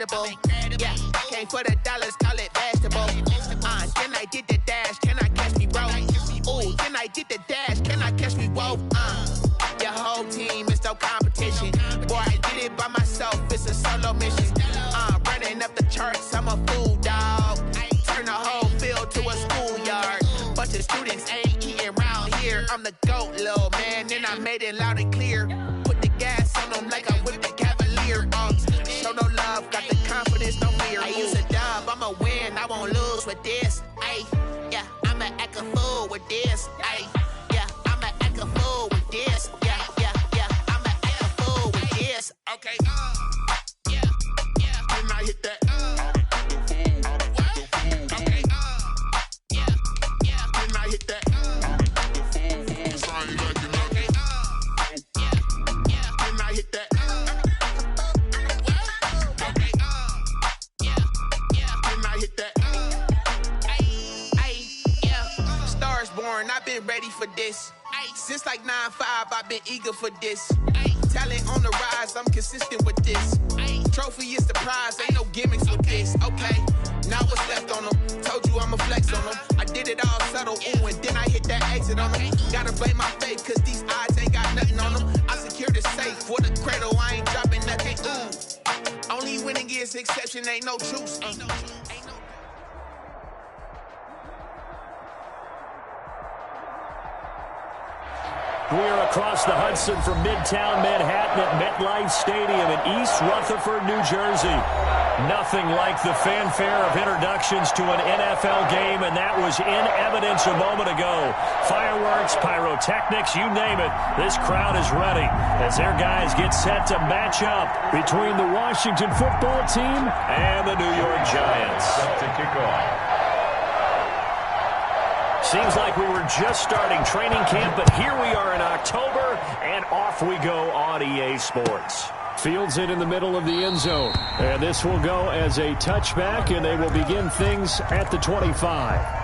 incredible. Yeah, came for the dollars, call it basketball. Can I get the dash? Can I catch me, bro? Ooh, can I get the dash? Can I catch me, whoa? Your whole team is no competition. Boy, I did it by myself, it's a solo mission. Running up the charts, I'm a fool, dog. Turn the whole field to a schoolyard. Bunch of students ain't eating round here. I'm the GOAT, little man, and I made it loud and clear. Put the gas on them like I'm with the Cavalier. Show no love, got the confidence, no fear. I use a dub, I'ma win, I won't lose with this. Ay, yeah, I'ma act a fool with this. Ay, yeah, I'ma act a fool with this. Yeah, yeah, yeah, I'ma act a fool with this. Okay, yeah, yeah, when I hit that. I've been ready for this. Since like 9-5, I've been eager for this. Talent on the rise, I'm consistent with this. Trophy is the prize, ain't no gimmicks with this. Okay, now what's left on them? Told you I'ma flex on them. I did it all subtle, ooh, and then I hit that exit on them. Gotta blame my faith, cause these odds ain't got nothing on them. I secured the safe for the cradle, I ain't dropping nothing, ooh. Only winning is exception, ain't no truce. We're across the Hudson from Midtown Manhattan at MetLife Stadium in East Rutherford, New Jersey. Nothing like the fanfare of introductions to an NFL game, and that was in evidence a moment ago. Fireworks, pyrotechnics, you name it. This crowd is ready as their guys get set to match up between the Washington football team and the New York Giants. To kick off. Seems like we were just starting training camp, but here we are in October, and off we go on EA Sports. Fields it in the middle of the end zone. And this will go as a touchback, and they will begin things at the 25.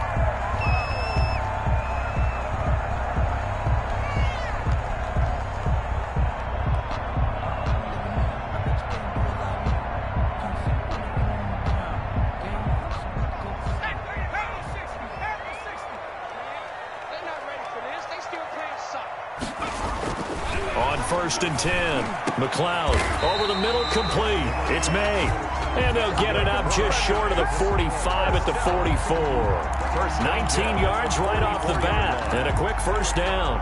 First and 10. McLeod over the middle, complete. It's May. And they'll get it up just short of the 45 at the 44. 19 yards right off the bat. And a quick first down.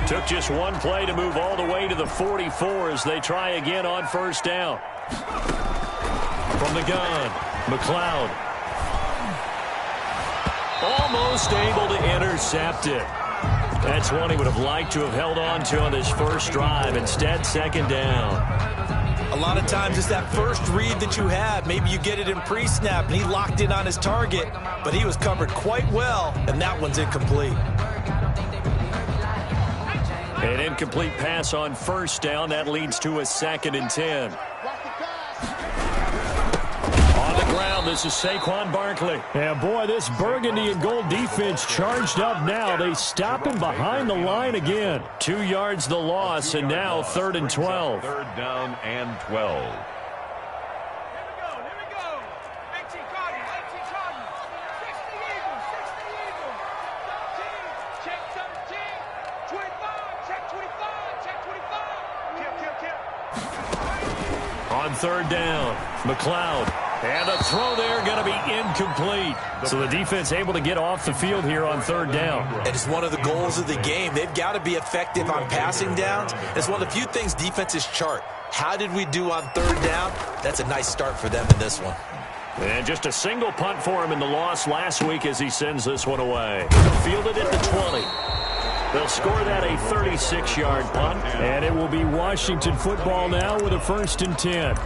Took just one play to move all the way to the 44 as they try again on first down. From the gun, McLeod. Almost able to intercept it. That's one he would have liked to have held on to on his first drive. Instead, second down. A lot of times it's that first read that you have. Maybe you get it in pre-snap, and he locked in on his target, but he was covered quite well, and that one's incomplete. An incomplete pass on first down. That leads to a 2nd and 10. This is Saquon Barkley. And boy, this burgundy and gold defense charged up now. They stop him behind the line again. 2 yards the loss, and now 3rd and 12. 3rd down and 12. On 3rd down, McLeod. And the throw there going to be incomplete. So the defense able to get off the field here on 3rd down. It is one of the goals of the game. They've got to be effective on passing downs. It's one of the few things defenses chart. How did we do on 3rd down? That's a nice start for them in this one. And just a single punt for him in the loss last week as he sends this one away. Fielded at the 20. They'll score that a 36-yard punt. And it will be Washington football now with a 1st and 10.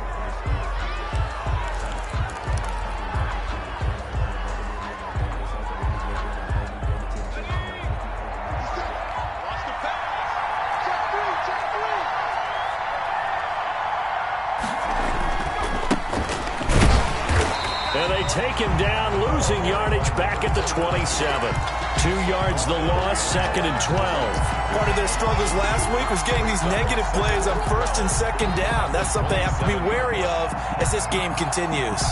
And they take him down, losing yardage back at the 27. 2 yards the loss, 2nd and 12. Part of their struggles last week was getting these negative plays on 1st and 2nd down. That's something they have to be wary of as this game continues.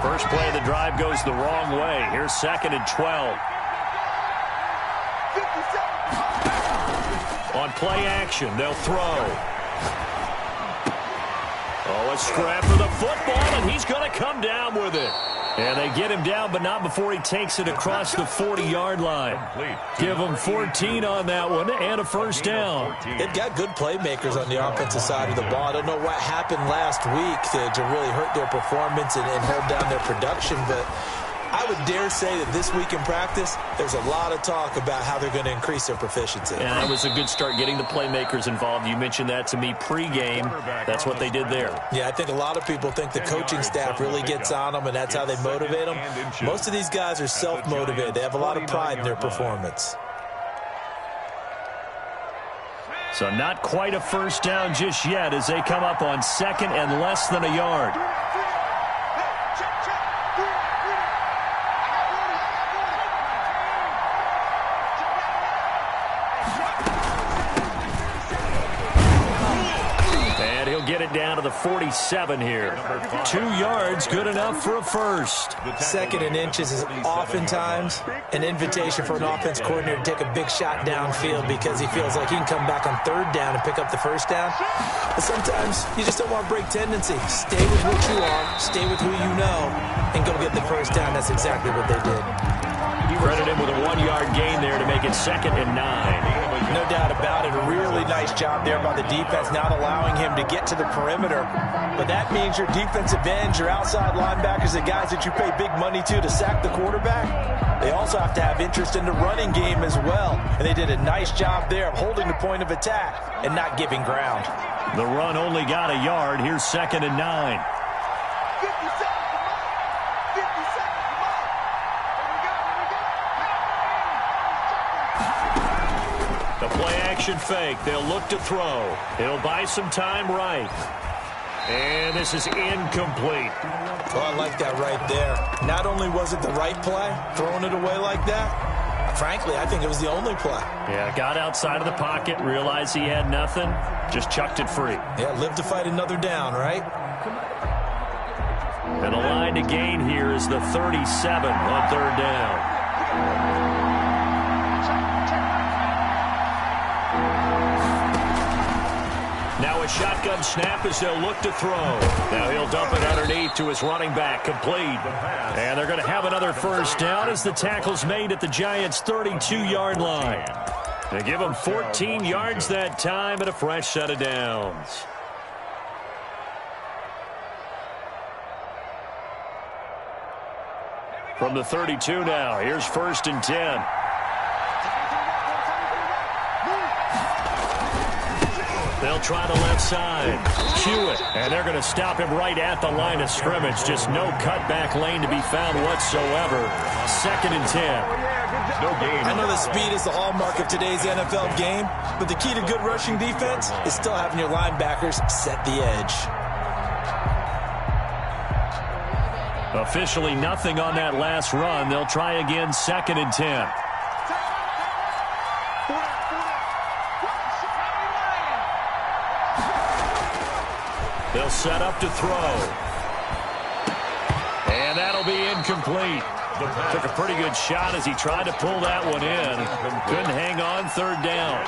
First play of the drive goes the wrong way. Here's 2nd and 12. On play action, they'll throw. Oh, a scrap for the football, and he's going to come down with it. And they get him down, but not before he takes it across the 40-yard line. Give him 14 on that one and a first down. They've got good playmakers on the offensive side of the ball. I don't know what happened last week to really hurt their performance and hold down their production, but I would dare say that this week in practice, there's a lot of talk about how they're going to increase their proficiency. And that was a good start getting the playmakers involved. You mentioned that to me pregame. That's what they did there. Yeah, I think a lot of people think the coaching staff really gets on them, and that's how they motivate them. Most of these guys are self-motivated. They have a lot of pride in their performance. So not quite a first down just yet as they come up on 2nd and less than a yard. Get it down to the 47 here. 2 yards, good enough for a first. 2nd and inches is oftentimes an invitation for an offense coordinator to take a big shot downfield because he feels like he can come back on 3rd down and pick up the first down. But sometimes you just don't want to break tendency. Stay with what you are, stay with who you know, and go get the first down. That's exactly what they did. Credit him with a 1-yard gain there to make it 2nd and 9. No doubt about it. A really nice job there by the defense, not allowing him to get to the perimeter. But that means your defensive ends, your outside linebackers, the guys that you pay big money to sack the quarterback, they also have to have interest in the running game as well. And they did a nice job there of holding the point of attack and not giving ground. The run only got a yard. Here's 2nd and 9. Play-action fake. They'll look to throw. It'll buy some time right. And this is incomplete. Oh, I like that right there. Not only was it the right play, throwing it away like that, frankly, I think it was the only play. Yeah, got outside of the pocket, realized he had nothing, just chucked it free. Yeah, live to fight another down, right? And the line to gain here is the 37 on 3rd down. Now a shotgun snap as they'll look to throw. Now he'll dump it underneath to his running back, complete. And they're going to have another first down as the tackle's made at the Giants' 32-yard line. They give them 14 yards that time and a fresh set of downs. From the 32 now, here's 1st and 10. They'll try the left side. Hewitt, and they're going to stop him right at the line of scrimmage. Just no cutback lane to be found whatsoever. 2nd and 10. I know the speed is the hallmark of today's NFL game, but the key to good rushing defense is still having your linebackers set the edge. Officially nothing on that last run. They'll try again, 2nd and 10. They'll set up to throw. And that'll be incomplete. Took a pretty good shot as he tried to pull that one in. Couldn't hang on, 3rd down.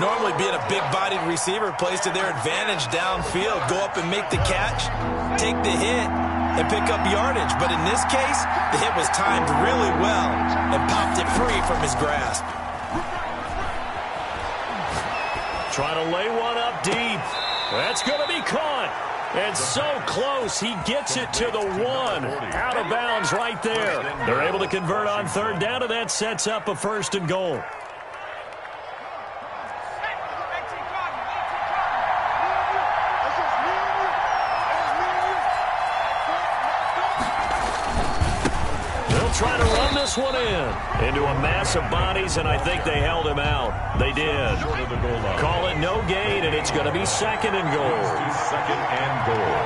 Normally being a big-bodied receiver plays to their advantage downfield. Go up and make the catch, take the hit, and pick up yardage. But in this case, the hit was timed really well and popped it free from his grasp. Trying to lay one up deep. That's going to be caught. And so close, he gets it to the 1. Out of bounds right there. They're able to convert on 3rd down, and that sets up a 1st and goal. Try to run this one into a mass of bodies, and I think they held him out. They did. Call it no gain, and it's going to be 2nd and goal. 2nd and goal.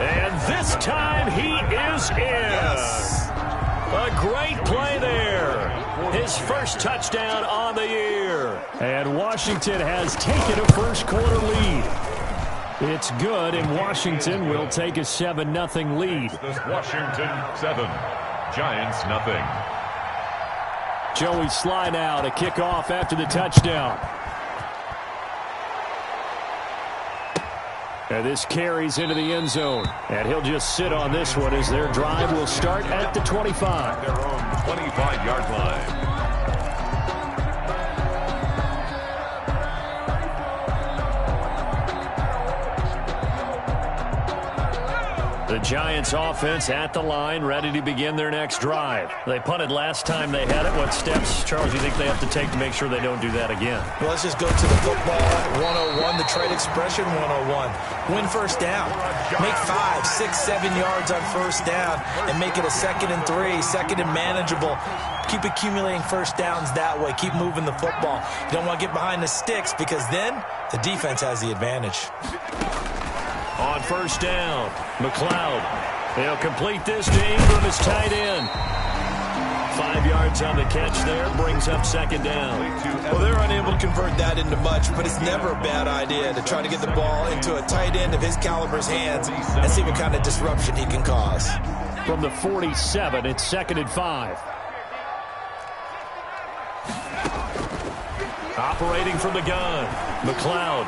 And this time he is in. Yes. A great play there. His first touchdown on the year. And Washington has taken a first-quarter lead. It's good, and Washington will take a 7-0 lead. Washington 7, Giants 0. Joey Sly now to kick off after the touchdown. And this carries into the end zone. And he'll just sit on this one as their drive will start at the 25. Their own 25-yard line. The Giants offense at the line, ready to begin their next drive. They punted last time they had it. What steps, Charles, do you think they have to take to make sure they don't do that again? Well, let's just go to the football 101, the trade expression 101. Win first down. Make 5, 6, 7 yards on first down and make it a 2nd and 3, 2nd and manageable. Keep accumulating first downs that way. Keep moving the football. You don't want to get behind the sticks because then the defense has the advantage. On first down, McLeod. They'll complete this to Ingram as tight end. 5 yards on the catch there, brings up 2nd down. Well, they're unable to convert that into much, but it's never a bad idea to try to get the ball into a tight end of his caliber's hands and see what kind of disruption he can cause. From the 47, it's 2nd and 5. Operating from the gun, McLeod.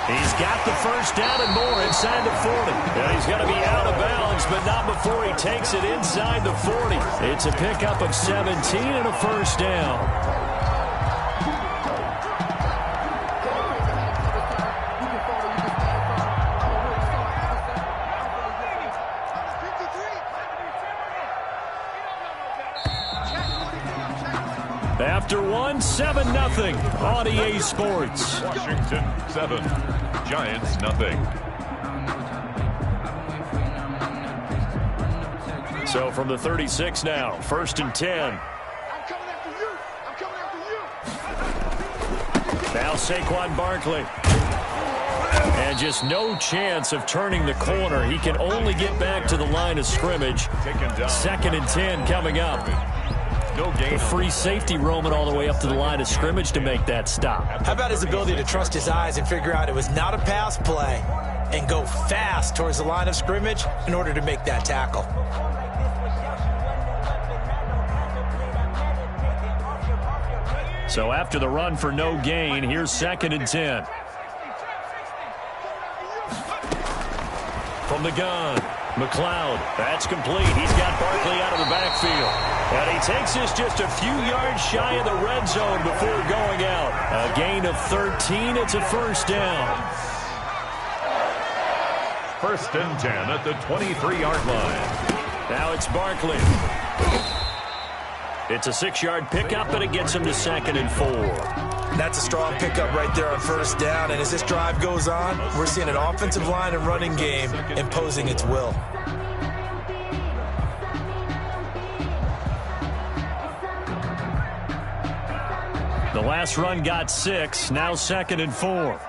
He's got the first down and more inside the 40. Now he's got to be out of bounds, but not before he takes it inside the 40. It's a pickup of 17 and a first down. After one, 7-0 on EA Sports. Washington 7, Giants 0. So from the 36 now, 1st and 10. Now Saquon Barkley. And just no chance of turning the corner. He can only get back to the line of scrimmage. 2nd and 10 coming up. No gain. A free safety roaming all the way up to the line of scrimmage to make that stop. How about his ability to trust his eyes and figure out it was not a pass play and go fast towards the line of scrimmage in order to make that tackle? So after the run for no gain, here's 2nd and 10. From the gun, McLeod. That's complete. He's got Barkley out of the backfield. And he takes this just a few yards shy of the red zone before going out. A gain of 13. It's a first down. 1st and 10 at the 23-yard line. Now it's Barkley. It's a 6-yard pickup, and it gets him to 2nd and 4. That's a strong pickup right there on first down. And as this drive goes on, we're seeing an offensive line and running game imposing its will. The last run got 6. Now 2nd and 4.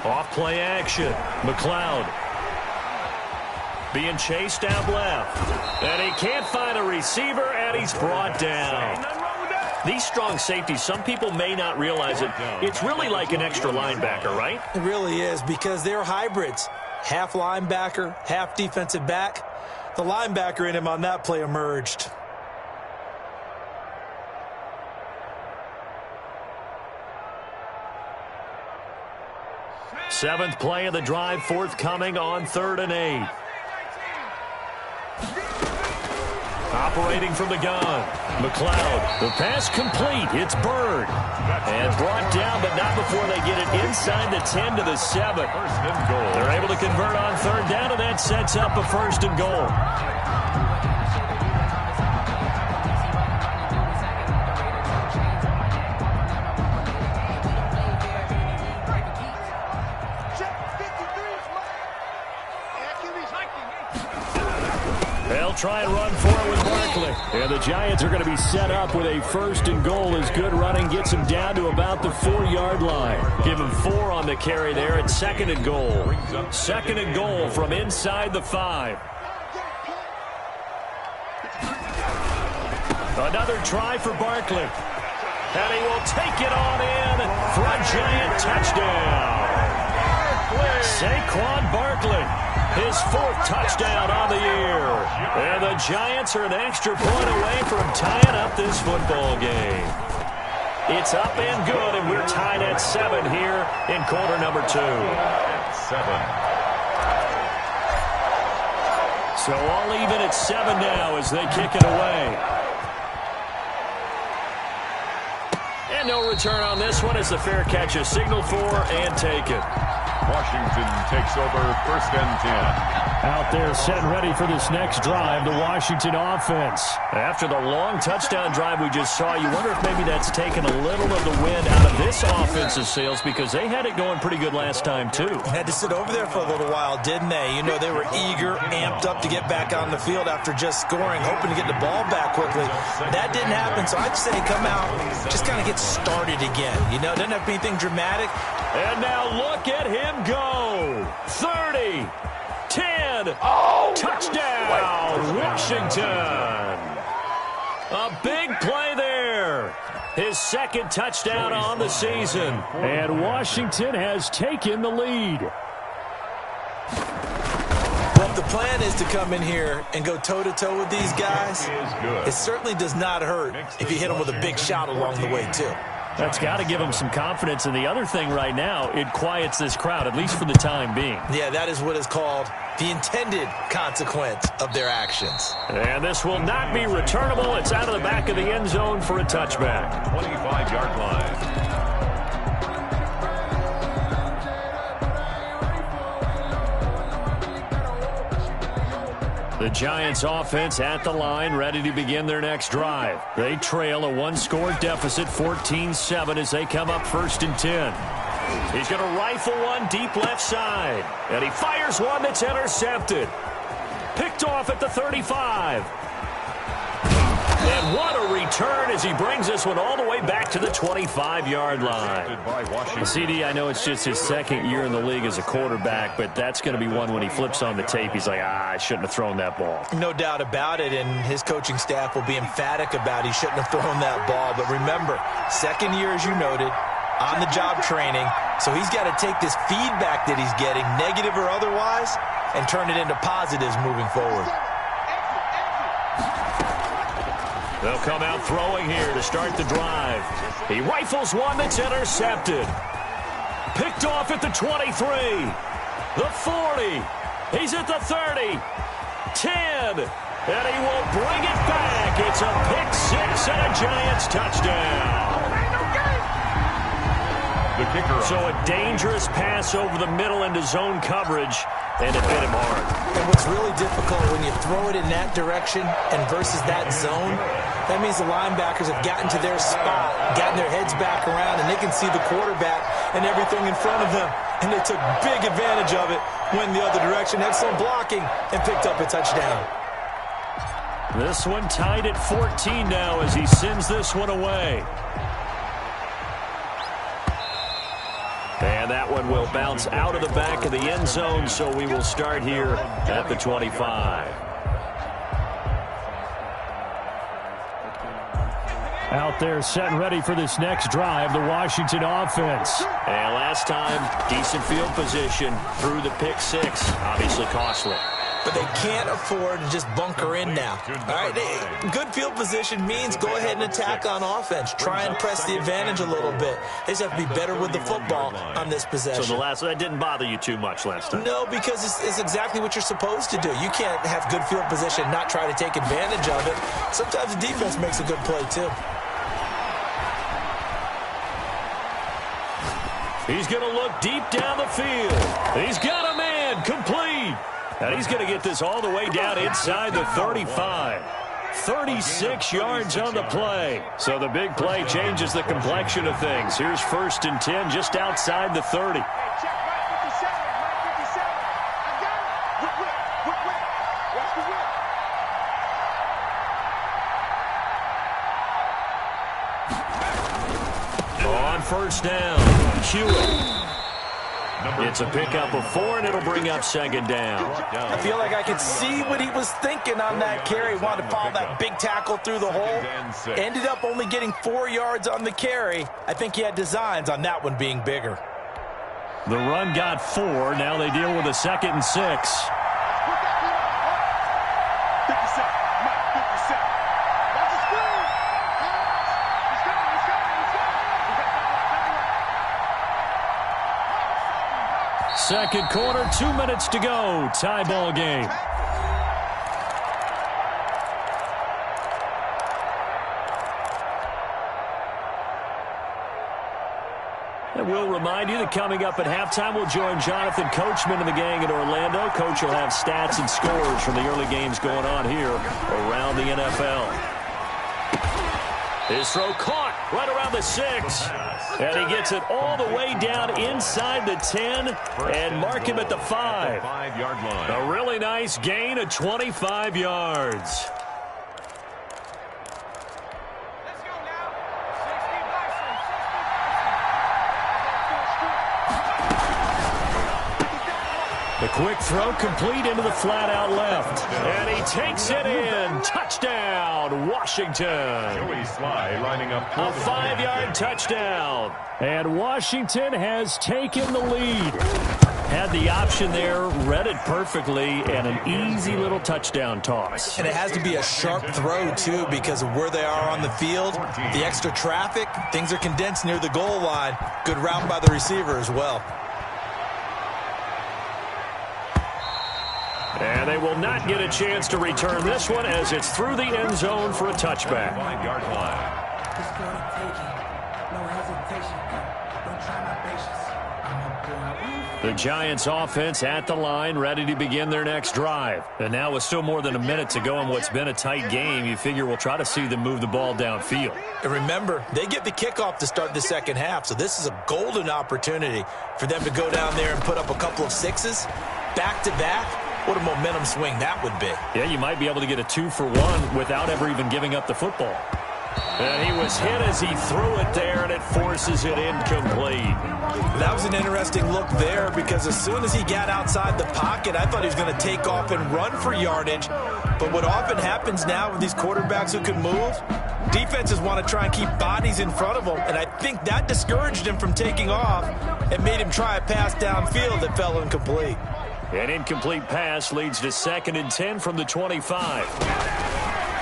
Off play action. McLeod. Being chased out left. And he can't find a receiver, and he's brought down. These strong safeties, some people may not realize it. It's really like an extra linebacker, right? It really is, because they're hybrids. Half linebacker, half defensive back. The linebacker in him on that play emerged. Seventh play of the drive forthcoming on 3rd and 8. Operating from the gun, McLeod. The pass complete. It's Bird. And brought down, but not before they get it inside the 10 to the 7. 1st and goal. They're able to convert on 3rd down, and that sets up a 1st and goal. They'll try and run for it with Barkley. And the Giants are going to be set up with a 1st and goal as good running gets them down to about the 4-yard line. Give him 4 on the carry there at 2nd and goal. 2nd and goal from inside the 5. Another try for Barkley. And he will take it on in for a Giant touchdown. Saquon Barkley, his 4th touchdown on the year. And the Giants are an extra point away from tying up this football game. It's up and good, and we're tied at 7 here in quarter number 2. 7. So all even at 7 now as they kick it away. And no return on this one as the fair catch is signaled for and taken. Washington takes over 1st and 10. Out there set and ready for this next drive, the Washington offense. After the long touchdown drive we just saw, you wonder if maybe that's taken a little of the wind out of this offense's sails because they had it going pretty good last time, too. Had to sit over there for a little while, didn't they? You know, they were eager, amped up to get back on the field after just scoring, hoping to get the ball back quickly. That didn't happen, so I'd say come out, just kind of get started again. You know, doesn't have to be anything dramatic. And now look at him go. 30. 10. Touchdown, Washington. A big play there. His 2nd touchdown on the season. And Washington has taken the lead. Well, if the plan is to come in here and go toe-to-toe with these guys, it certainly does not hurt if you hit them with a big shot along the way, too. That's got to give them some confidence. And the other thing right now, it quiets this crowd, at least for the time being. Yeah, that is what is called the intended consequence of their actions. And this will not be returnable. It's out of the back of the end zone for a touchback. 25-yard line. The Giants offense at the line, ready to begin their next drive. They trail a 1-score deficit, 14-7 as they come up 1st and 10. He's going to rifle one deep left side. And he fires one that's intercepted. Picked off at the 35. And what a return as he brings this one all the way back to the 25-yard line. CD, I know it's just his 2nd year in the league as a quarterback, but that's going to be one when he flips on the tape. He's like, I shouldn't have thrown that ball. No doubt about it, and his coaching staff will be emphatic about he shouldn't have thrown that ball. But remember, 2nd year, as you noted, on-the-job training, so he's got to take this feedback that he's getting, negative or otherwise, and turn it into positives moving forward. They'll come out throwing here to start the drive. He rifles one that's intercepted. Picked off at the 23. The 40. He's at the 30. 10. And he will bring it back. It's a pick 6 and a Giants touchdown. The kicker. So a dangerous pass over the middle into zone coverage, and it hit him hard. And what's really difficult when you throw it in that direction and versus that zone, that means the linebackers have gotten to their spot, gotten their heads back around, and they can see the quarterback and everything in front of them. And they took big advantage of it, went the other direction, excellent blocking, and picked up a touchdown. This one tied at 14 now as he sends this one away. And that one will bounce out of the back of the end zone, so we will start here at the 25. Out there set and ready for this next drive, the Washington offense. And last time, decent field position through the pick 6. Obviously costly. But they can't afford to just bunker in now. All right, good field position means go ahead and attack on offense. Try and press the advantage a little bit. They just have to be better with the football on this possession. So that didn't bother you too much last time? No, because it's exactly what you're supposed to do. You can't have good field position and not try to take advantage of it. Sometimes the defense makes a good play, too. He's going to look deep down the field. He's got a man complete. And he's going to get this all the way down inside the 35. 36 yards on the play. So the big play changes the complexion of things. Here's 1st and 10 just outside the 30. On first down, Hewitt. It's a pickup of 4, and it'll bring up second down. I feel like I could see what he was thinking on that carry. Wanted to follow that big tackle through the hole. Ended up only getting 4 yards on the carry. I think he had designs on that one being bigger. The run got 4. Now they deal with a 2nd and 6. Second quarter, 2 minutes to go. Tie ball game. And we'll remind you that coming up at halftime, we'll join Jonathan Coachman and the gang in Orlando. Coach will have stats and scores from the early games going on here around the NFL. His throw caught right around the 6. And he gets it all the way down inside the 10 and mark him at the 5. A really nice gain of 25 yards. The quick throw complete into the flat out left. And he takes it in. Touchdown, Washington. Joey Sly lining up a 5-yard touchdown. And Washington has taken the lead. Had the option there, read it perfectly, and an easy little touchdown toss. And it has to be a sharp throw, too, because of where they are on the field. The extra traffic, things are condensed near the goal line. Good route by the receiver as well. And they will not get a chance to return this one as it's through the end zone for a touchback. 5-yard line. The Giants offense at the line, ready to begin their next drive. And now with still more than a minute to go in what's been a tight game, you figure we'll try to see them move the ball downfield. And remember, they get the kickoff to start the second half, so this is a golden opportunity for them to go down there and put up a couple of 6s back-to-back. What a momentum swing that would be. Yeah, you might be able to get a 2-for-1 without ever even giving up the football. And he was hit as he threw it there, and it forces it incomplete. That was an interesting look there because as soon as he got outside the pocket, I thought he was going to take off and run for yardage. But what often happens now with these quarterbacks who can move, defenses want to try and keep bodies in front of them, and I think that discouraged him from taking off and made him try a pass downfield that fell incomplete. An incomplete pass leads to 2nd and 10 from the 25.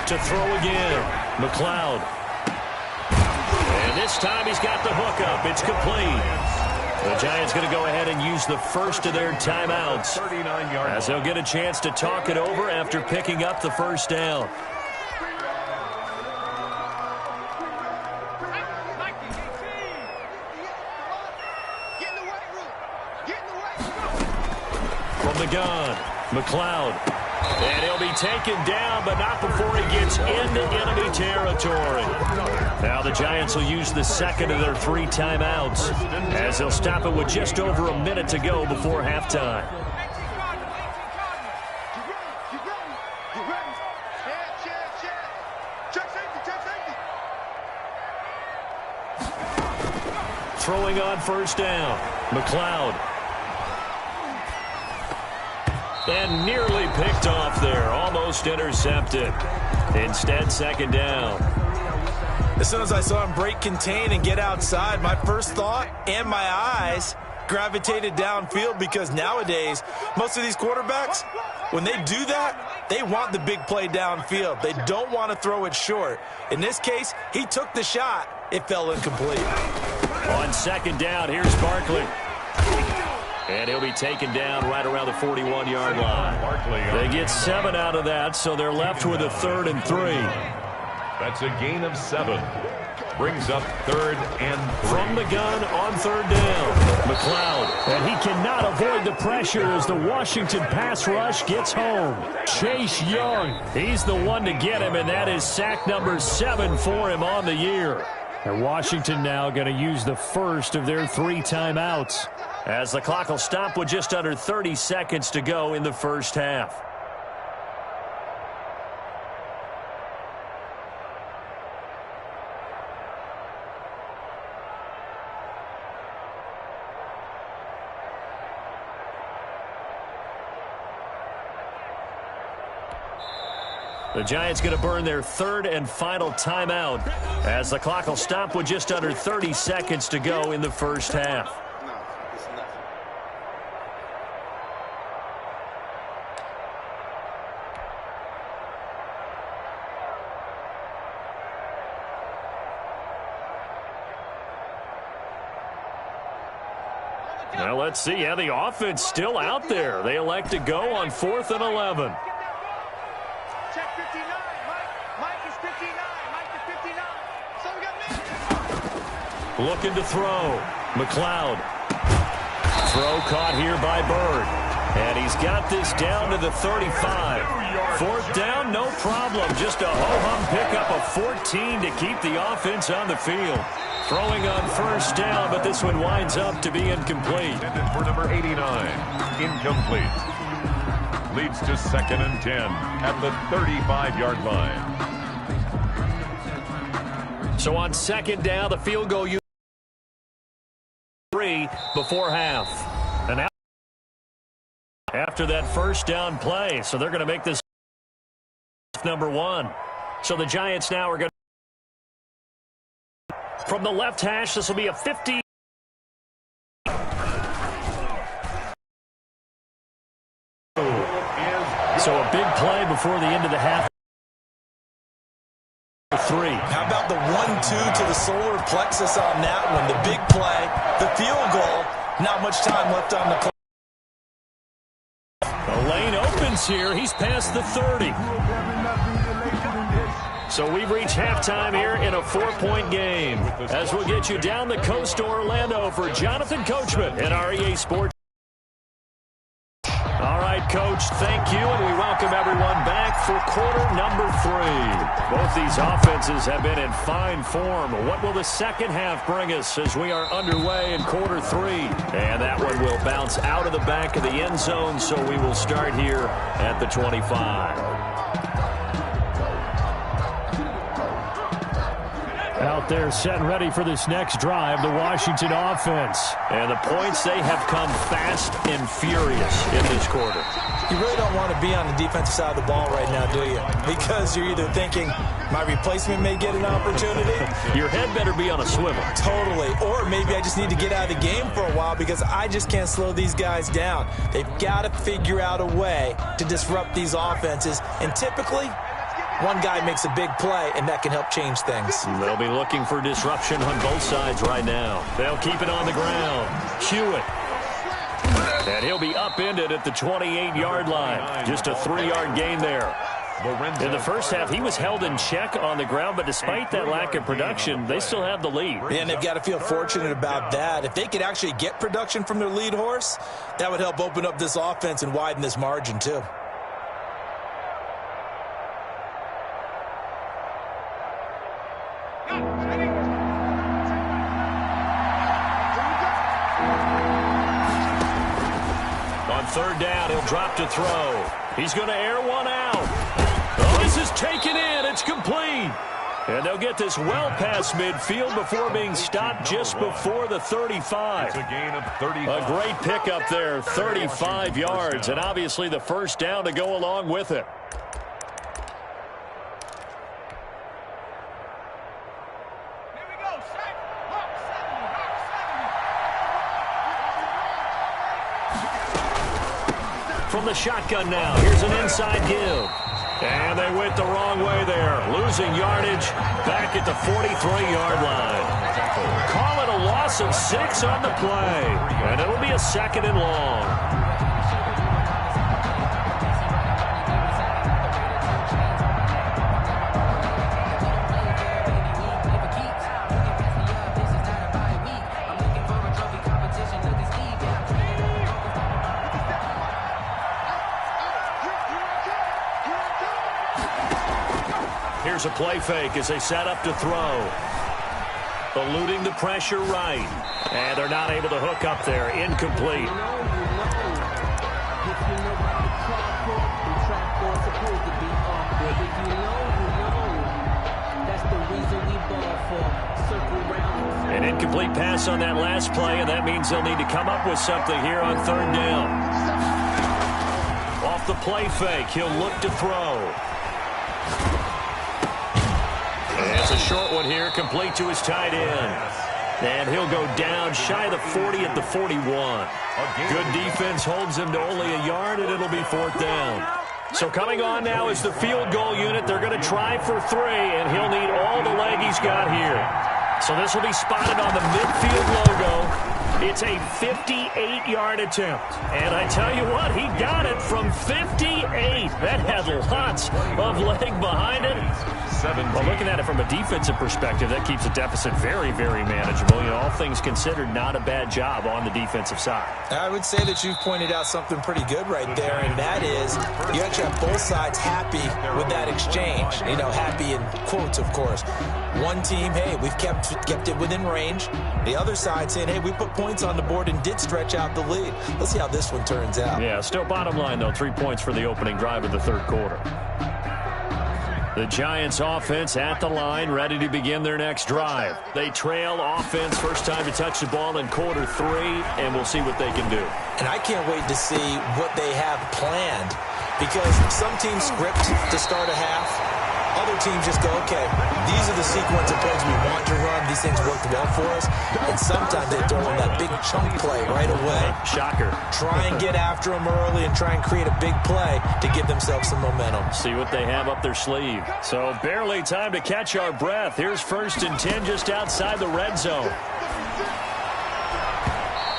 To throw again, McLeod. And this time he's got the hook up. It's complete. The Giants going to go ahead and use the first of their timeouts as they'll get a chance to talk it over after picking up the first down. From the gun, McLeod. And he'll be taken down, but not before he gets into enemy territory. Now the Giants will use the second of their 3 timeouts as they'll stop it with just over a minute to go before halftime. Throwing on first down, McLeod. And nearly picked off there, almost intercepted. Instead, second down. As soon as I saw him break contain and get outside, my first thought and my eyes gravitated downfield because nowadays, most of these quarterbacks, when they do that, they want the big play downfield. They don't want to throw it short. In this case, he took the shot. It fell incomplete. On second down, here's Barkley. And he'll be taken down right around the 41-yard line. They get 7 out of that, so they're left with a 3rd and 3. That's a gain of 7. Brings up 3rd and 3. From the gun on 3rd down, McLeod. And he cannot avoid the pressure as the Washington pass rush gets home. Chase Young, he's the one to get him, and that is sack number 7 for him on the year. And Washington now going to use the first of their 3 timeouts, as the clock will stop with just under 30 seconds to go in the first half. The Giants going to burn their third and final timeout as the clock will stop with just under 30 seconds to go in the first half. Well, let's see. Yeah, the offense still out there. They elect to go on 4th and 11. Check 59. Mike is 59. Mike is 59. So we got me. Looking to throw. McLeod. Throw caught here by Bird. And he's got this down to the 35. 4th down, no problem. Just a ho-hum pickup of 14 to keep the offense on the field. Throwing on 1st down, but this one winds up to be incomplete. Intended for number 89. Incomplete. Leads to 2nd and 10 at the 35-yard line. So on 2nd down, the field goal 3 before half. And after that 1st down play, so they're going to make this number 1. So the Giants now are going to from the left hash, this will be a 50. So a big play before the end of the half. 3. How about the 1-2 to the solar plexus on that one? The big play, the field goal, not much time left on the clock. The lane opens here. He's past the 30. So we've reached halftime here in a 4-point game as we'll get you down the coast to Orlando for Jonathan Coachman at REA Sports. All right, Coach, thank you, and we welcome everyone back for quarter number 3. Both these offenses have been in fine form. What will the second half bring us as we are underway in quarter 3? And that one will bounce out of the back of the end zone, so we will start here at the 25. Out there set and ready for this next drive, the Washington offense. And the points, they have come fast and furious in this quarter. You really don't want to be on the defensive side of the ball right now, do you? Because you're either thinking, my replacement may get an opportunity. Your head better be on a swivel. Totally. Or maybe I just need to get out of the game for a while because I just can't slow these guys down. They've got to figure out a way to disrupt these offenses. And typically, one guy makes a big play, and that can help change things. They'll be looking for disruption on both sides right now. They'll keep it on the ground. Hewitt. And he'll be upended at the 28-yard line. Just a 3-yard gain there. In the first half, he was held in check on the ground, but despite that lack of production, they still have the lead. And they've got to feel fortunate about that. If they could actually get production from their lead horse, that would help open up this offense and widen this margin, too. On 3rd down, he'll drop to throw. He's going to air one out. Oh, this is taken in. It's complete. And they'll get this well past midfield before being stopped just before the 35. It's a gain of 35. A great pickup there, 35 yards, and obviously the 1st down to go along with it. From the shotgun now, here's an inside give. And they went the wrong way there. Losing yardage back at the 43-yard line. Call it a loss of 6 on the play. And it'll be a 2nd and long. Here's a play fake as they set up to throw. Eluding the pressure right. And they're not able to hook up there. Incomplete. An incomplete pass on that last play, and that means they'll need to come up with something here on 3rd down. Off the play fake, he'll look to throw. It's a short one here, complete to his tight end. And he'll go down shy of the 40 at the 41. Good defense holds him to only a yard, and it'll be 4th down. So coming on now is the field goal unit. They're going to try for 3, and he'll need all the leg he's got here. So this will be spotted on the midfield logo. It's a 58-yard attempt. And I tell you what, he got it from 58. That had lots of leg behind it. Well, looking at it from a defensive perspective, that keeps the deficit very, very manageable. You know, all things considered, not a bad job on the defensive side. I would say that you've pointed out something pretty good right there, and that is you actually have both sides happy with that exchange. You know, happy in quotes, of course. One team, hey, we've kept it within range. The other side saying, hey, we put points on the board and did stretch out the lead. Let's see how this one turns out. Yeah, still bottom line, though, 3 points for the opening drive of the 3rd quarter. The Giants offense at the line, ready to begin their next drive. They trail offense, first time to touch the ball in quarter 3, and we'll see what they can do. And I can't wait to see what they have planned, because some teams script to start a half. Other teams just go, okay, these are the sequence of plays we want to run. These things worked well for us. And sometimes they throw in that big chunk play right away. Shocker. Try and get after them early and try and create a big play to give themselves some momentum. See what they have up their sleeve. So barely time to catch our breath. Here's 1st and 10 just outside the red zone.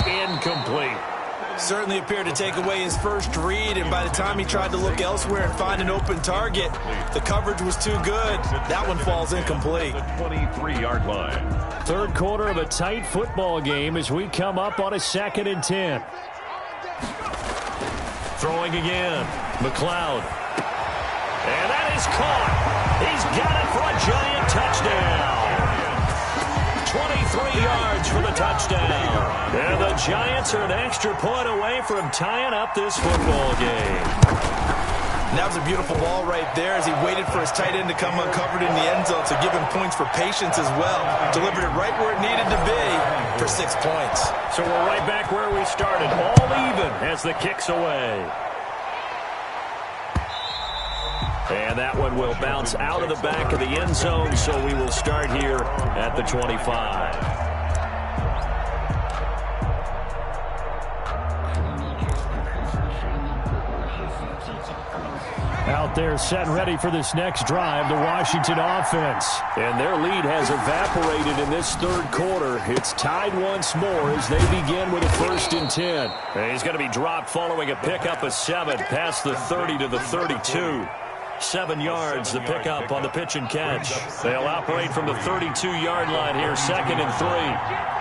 Incomplete. Certainly appeared to take away his first read, and by the time he tried to look elsewhere and find an open target, the coverage was too good. That one falls incomplete. The 23-yard line. 3rd quarter of a tight football game as we come up on a 2nd and 10. Throwing again. McLeod. And that is caught. He's got it for a giant touchdown. 23 yards for the touchdown. And the Giants are an extra point away from tying up this football game. And that was a beautiful ball right there as he waited for his tight end to come uncovered in the end zone, so give him points for patience as well. Delivered it right where it needed to be for 6 points. So we're right back where we started, all even as the kick's away. And that one will bounce out of the back of the end zone, so we will start here at the 25. Out there set and ready for this next drive, the Washington offense. And their lead has evaporated in this 3rd quarter. It's tied once more as they begin with a 1st and 10. And he's going to be dropped following a pickup of 7 past the 30 to the 32. 7 yards, the pickup on the pitch and catch. They'll operate from the 32-yard line here, 2nd and 3.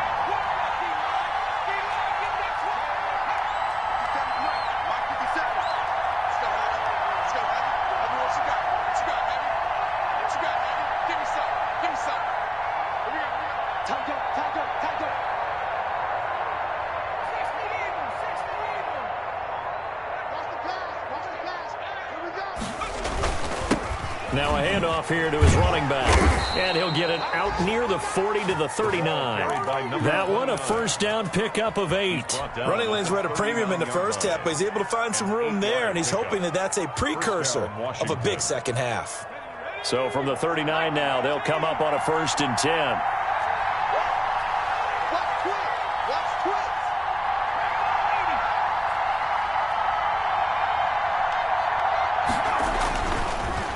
Now a handoff here to his running back. And he'll get it out near the 40 to the 39. That one a 1st down pickup of 8. Running lanes were at a premium in the first half, but he's able to find some room there, and he's hoping that that's a precursor of a big second half. So from the 39 now, they'll come up on a 1st and 10.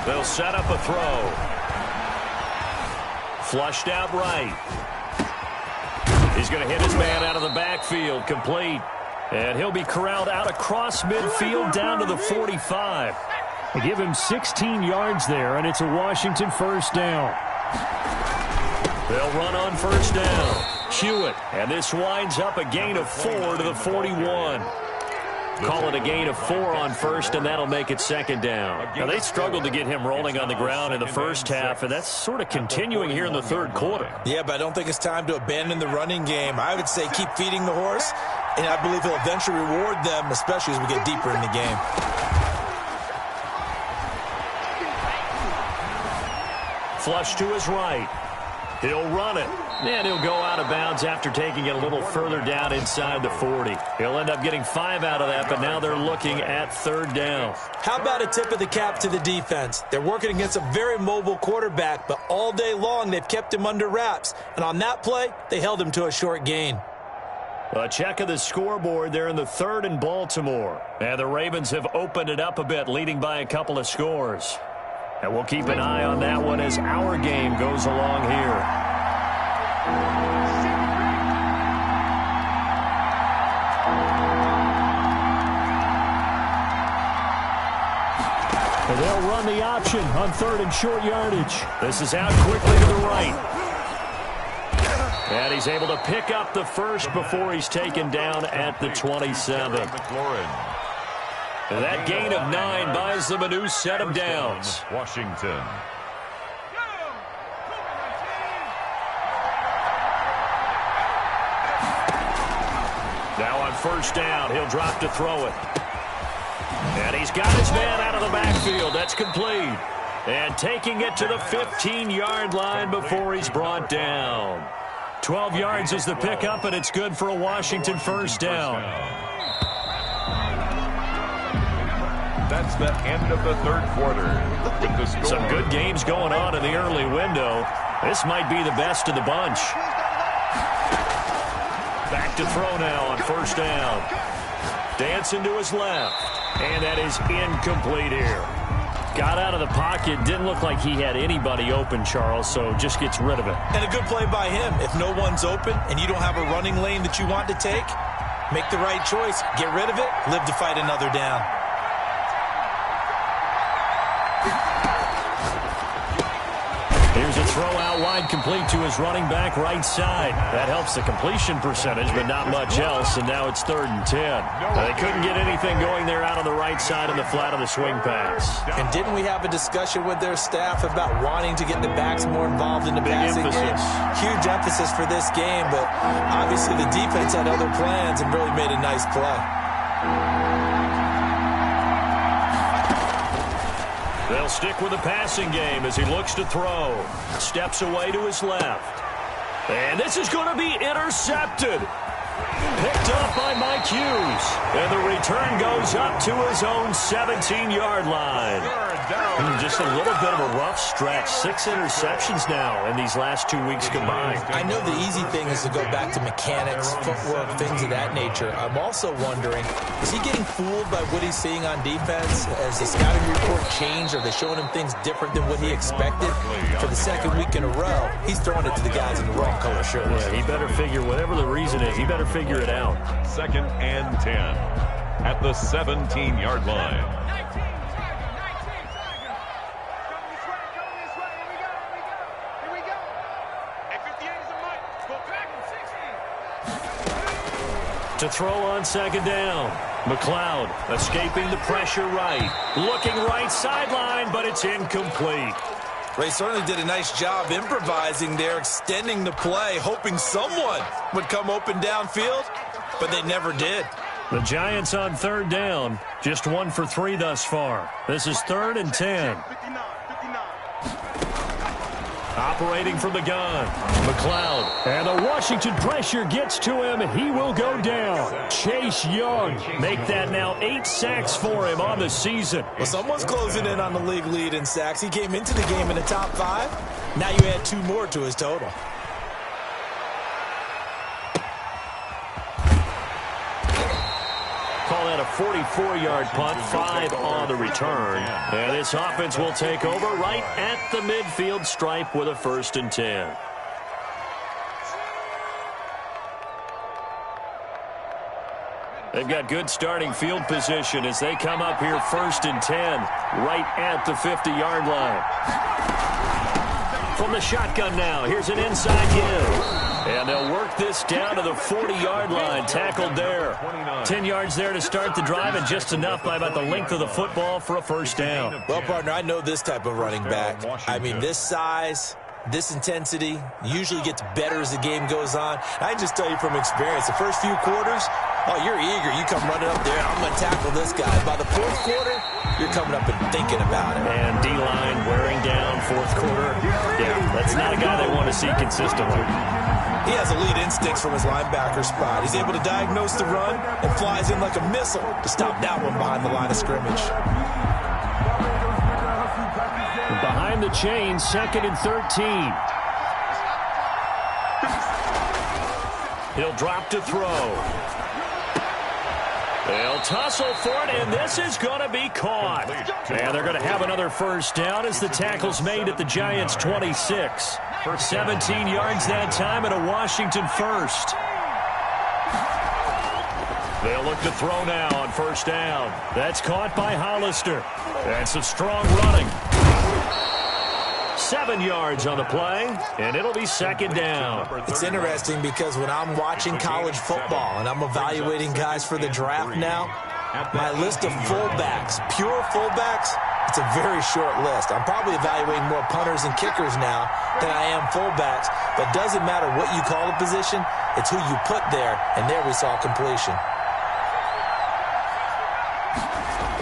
They'll set up a throw. Flushed out right. He's going to hit his man out of the backfield, complete. And he'll be corralled out across midfield down to the 45. They give him 16 yards there, and it's a Washington 1st down. They'll run on 1st down. Hewitt, and this winds up a gain of 4 to the 41. Call it a gain of 4 on 1st, and that'll make it 2nd down. Now, they struggled to get him rolling on the ground in the first half, and that's sort of continuing here in the 3rd quarter. Yeah, but I don't think it's time to abandon the running game. I would say keep feeding the horse, and I believe he'll eventually reward them, especially as we get deeper in the game. Flush to his right. He'll run it. And he'll go out of bounds after taking it a little further down inside the 40. He'll end up getting 5 out of that, but now they're looking at 3rd down. How about a tip of the cap to the defense? They're working against a very mobile quarterback, but all day long they've kept him under wraps. And on that play, they held him to a short gain. A check of the scoreboard there in the 3rd in Baltimore. And the Ravens have opened it up a bit, leading by a couple of scores. And we'll keep an eye on that one as our game goes along here. And they'll run the option on 3rd and short yardage. This is out quickly to the right. And he's able to pick up the first before he's taken down at the 27. And that gain of 9 buys them a new set of downs. Washington. Now on 1st down, he'll drop to throw it. And he's got his man out of the backfield. That's complete. And taking it to the 15-yard line before he's brought down. 12 yards is the pickup, and it's good for a Washington 1st down. That's the end of the 3rd quarter. With the score. Some good games going on in the early window. This might be the best of the bunch. Back to throw now on 1st down. Dancing to his left. And that is incomplete here. Got out of the pocket. Didn't look like he had anybody open, Charles, so just gets rid of it. And a good play by him. If no one's open and you don't have a running lane that you want to take, make the right choice. Get rid of it. Live to fight another down. Here's a throw out wide, complete to his running back right side. That helps the completion percentage, but not much else, and now it's 3rd and 10. They couldn't get anything going there out on the right side in the flat of the swing pass. And didn't we have a discussion with their staff about wanting to get the backs more involved in the passing game? Huge emphasis for this game, but obviously the defense had other plans and really made a nice play. They'll stick with the passing game as he looks to throw. Steps away to his left. And this is going to be intercepted. Picked up by Mike Hughes. And the return goes up to his own 17-yard line. Just a little bit of a rough stretch. 6 interceptions now in these last 2 weeks combined. I know the easy thing is to go back to mechanics, footwork, things of that nature. I'm also wondering, is he getting fooled by what he's seeing on defense? Has the scouting report changed? Are they showing him things different than what he expected? For the 2nd week in a row, he's throwing it to the guys in the wrong color shirts. Yeah, he better figure, whatever the reason is, he better figure it out. 2nd and 10 at the 17-yard line. To throw on 2nd down. McLeod escaping the pressure right. Looking right sideline, but it's incomplete. Ray certainly did a nice job improvising there, extending the play, hoping someone would come open downfield, but they never did. The Giants on 3rd down, just 1 for 3 thus far. This is 3rd and 10. Operating from the gun, McLeod. And the Washington pressure gets to him, and he will go down. Chase Young. Make that now 8 sacks for him on the season. Well, someone's closing in on the league lead in sacks. He came into the game in the top 5. Now you add 2 more to his total. Call that a 44-yard punt, 5 on the return. And this offense will take over right at the midfield stripe with a 1st and 10. They've got good starting field position as they come up here 1st and 10, right at the 50-yard line. From the shotgun now, here's an inside give. And they'll work this down to the 40-yard line, tackled there. 10 yards there to start the drive, and just enough by about the length of the football for a 1st down. Well, partner, I know this type of running back. I mean, this size, this intensity usually gets better as the game goes on. I can just tell you from experience, the first few quarters, oh, you're eager. You come running up there, I'm going to tackle this guy. By the 4th quarter, you're coming up and thinking about it. And D-line wearing down fourth quarter. Yeah, that's not a guy they want to see consistently. He has elite instincts from his linebacker spot. He's able to diagnose the run and flies in like a missile to stop that one behind the line of scrimmage. Behind the chain, 2nd and 13. He'll drop to throw. They'll tussle for it, and this is going to be caught. And they're going to have another first down as the tackle's made at the Giants' 26. 17 yards that time and a Washington first. They'll look to throw now on first down. That's caught by Hollister. And some strong running. 7 yards on the play, and it'll be second down. It's interesting because when I'm watching college football and I'm evaluating guys for the draft now, my list of fullbacks, pure fullbacks, it's a very short list. I'm probably evaluating more punters and kickers now than I am fullbacks, but it doesn't matter what you call a position, it's who you put there, and there we saw completion.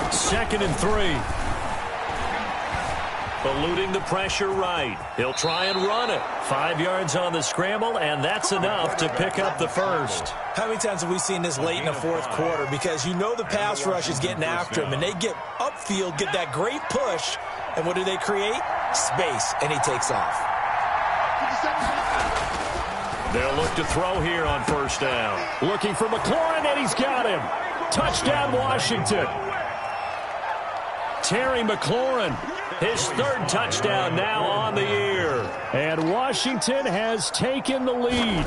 2nd and 3. Eluding the pressure right. He'll try and run it. 5 yards on the scramble, and that's enough to pick up the first. How many times have we seen this late in the fourth quarter? Because you know the pass rush is getting after him, and they get upfield, get that great push, and what do they create? Space, and he takes off. They'll look to throw here on first down. Looking for McLaurin, and he's got him. Touchdown, Washington. Terry McLaurin, his 3rd touchdown now on the year. And Washington has taken the lead.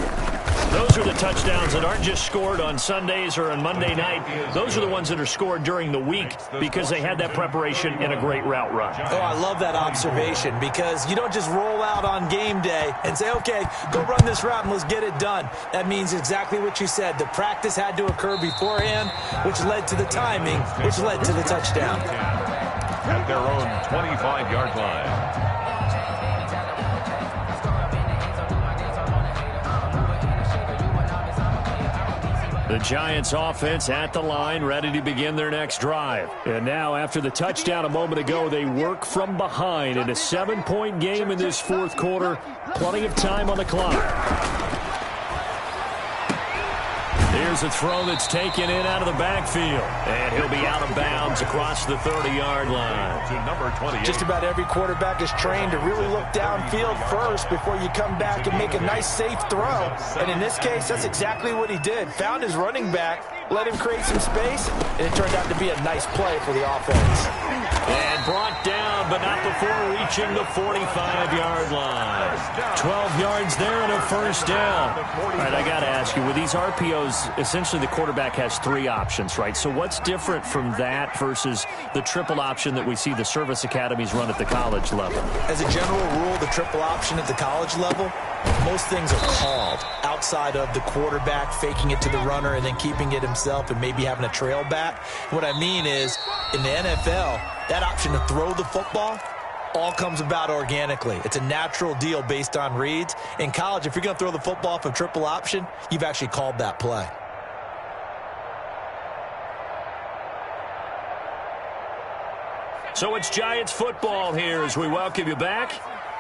Those are the touchdowns that aren't just scored on Sundays or on Monday night. Those are the ones that are scored during the week because they had that preparation and a great route run. Oh, I love that observation because you don't just roll out on game day and say, okay, go run this route and let's get it done. That means exactly what you said. The practice had to occur beforehand, which led to the timing, which led to the touchdown. At their own 25-yard line. The Giants offense at the line, ready to begin their next drive. And now, after the touchdown a moment ago, they work from behind in a 7-point game in this fourth quarter. Plenty of time on the clock. Here's a throw that's taken in out of the backfield. And he'll be out of bounds across the 30-yard line. To number 28. Just about every quarterback is trained to really look downfield first before you come back and make a nice, safe throw. And in this case, that's exactly what he did. Found his running back, let him create some space, and it turned out to be a nice play for the offense. And brought down, but not before reaching the 45-yard line. 12 yards there and a first down. All right, I got to ask you, with these RPOs, essentially the quarterback has 3 options, right? So what's different from that versus the triple option that we see the service academies run at the college level? As a general rule, the triple option at the college level, most things are called outside of the quarterback faking it to the runner and then keeping it himself and maybe having a trail back. What I mean is, in the NFL, that option to throw the football all comes about organically. It's a natural deal based on reads. In college, if you're going to throw the football off a triple option, you've actually called that play. So it's Giants football here as we welcome you back.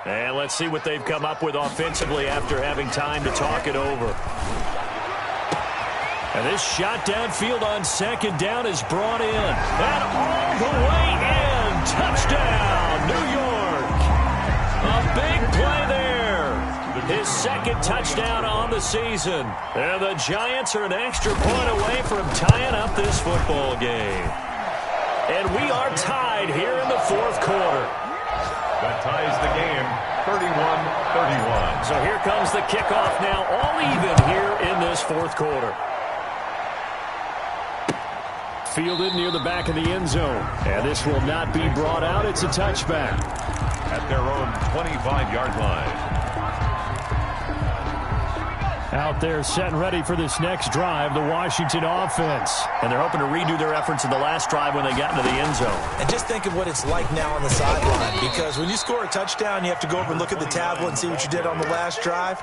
And let's see what they've come up with offensively after having time to talk it over. And this shot downfield on second down is brought in. And all the way in. Touchdown, New York. A big play there. His 2nd touchdown on the season. And the Giants are an extra point away from tying up this football game. And we are tied here in the fourth quarter. That ties the game, 31-31. So here comes the kickoff now, all even here in this fourth quarter. Fielded near the back of the end zone. And this will not be brought out. It's a touchback. At their own 25-yard line. Out there set and ready for this next drive, the Washington offense. And they're hoping to redo their efforts in the last drive when they got into the end zone. And just think of what it's like now on the sideline, because when you score a touchdown, you have to go over and look at the tablet and see what you did on the last drive.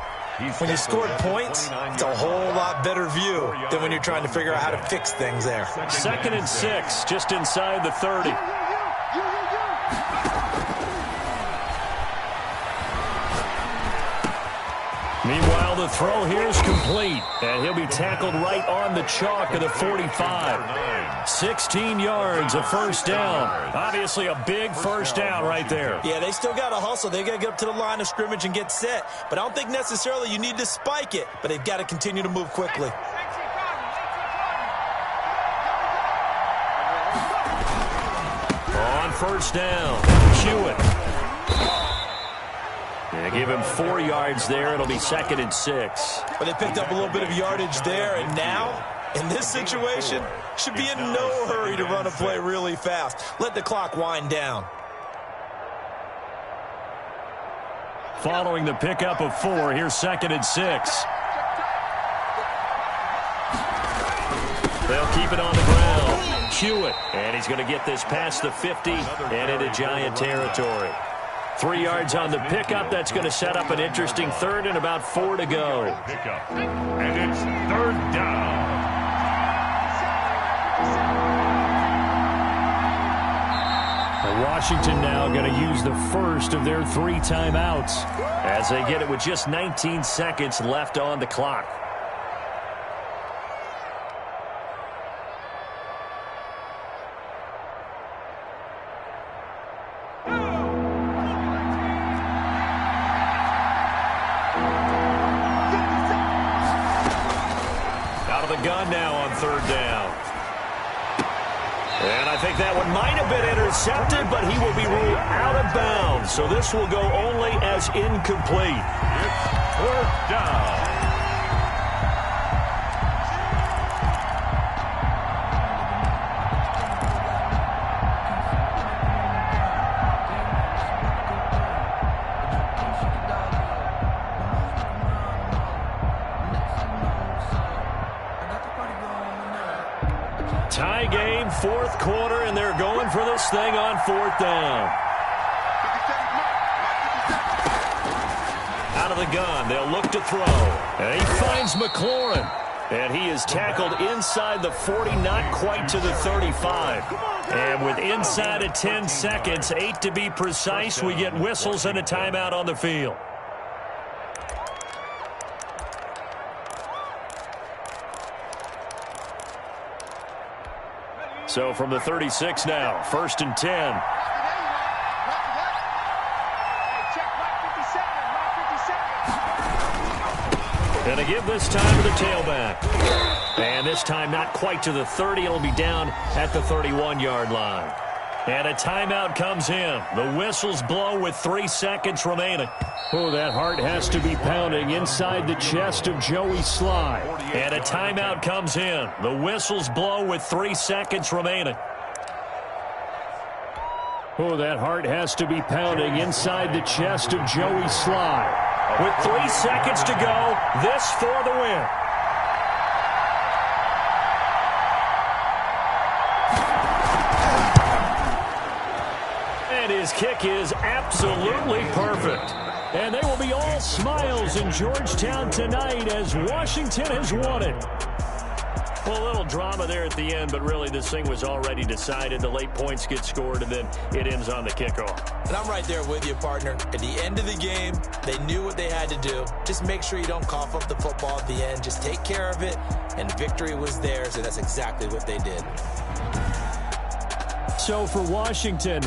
When you scored points, it's a whole lot better view than when you're trying to figure out how to fix things there. 2nd and 6, just inside the 30. Meanwhile, the throw here is complete, and he'll be tackled right on the chalk of the 45. 16 yards, a first down. Obviously a big first down right there. Yeah, they still got to hustle. They got to get up to the line of scrimmage and get set. But I don't think necessarily you need to spike it, but they've got to continue to move quickly. On first down, Hewitt. They give him 4 yards there. It'll be 2nd and 6. But they picked up a little bit of yardage there, and now, in this situation, should be in no hurry to run a play really fast. Let the clock wind down. Following the pickup of 4, here's 2nd and 6. They'll keep it on the ground. Hewitt, and he's going to get this past the 50 and into Giant territory. 3 yards on the pickup. That's going to set up an interesting third and about 4 to go. And it's 3rd down. Washington now going to use the first of their 3 timeouts as they get it with just 19 seconds left on the clock. Gun now on 3rd down. And I think that one might have been intercepted, but he will be ruled out of bounds. So this will go only as incomplete. It's 4th down. Tie game, 4th quarter, and they're going for this thing on 4th down. Out of the gun, they'll look to throw. And he finds McLaurin. And he is tackled inside the 40, not quite to the 35. And with inside of 10 seconds, 8 to be precise, we get whistles and a timeout on the field. So from the 36 now, 1st and 10. Going to give this time to the tailback. And this time not quite to the 30. It'll be down at the 31-yard line. And a timeout comes in. The whistles blow with 3 seconds remaining. Oh, that heart has to be pounding inside the chest of Joey Slye. And a timeout comes in. The whistles blow with 3 seconds remaining. Oh, that heart has to be pounding inside the chest of Joey Slye. With 3 seconds to go, this for the win. And his kick is absolutely perfect. And they will be all smiles in Georgetown tonight as Washington has won it. Well, a little drama there at the end, but really this thing was already decided. The late points get scored, and then it ends on the kickoff. And I'm right there with you, partner. At the end of the game, they knew what they had to do. Just make sure you don't cough up the football at the end. Just take care of it, and victory was theirs, and that's exactly what they did. So for Washington,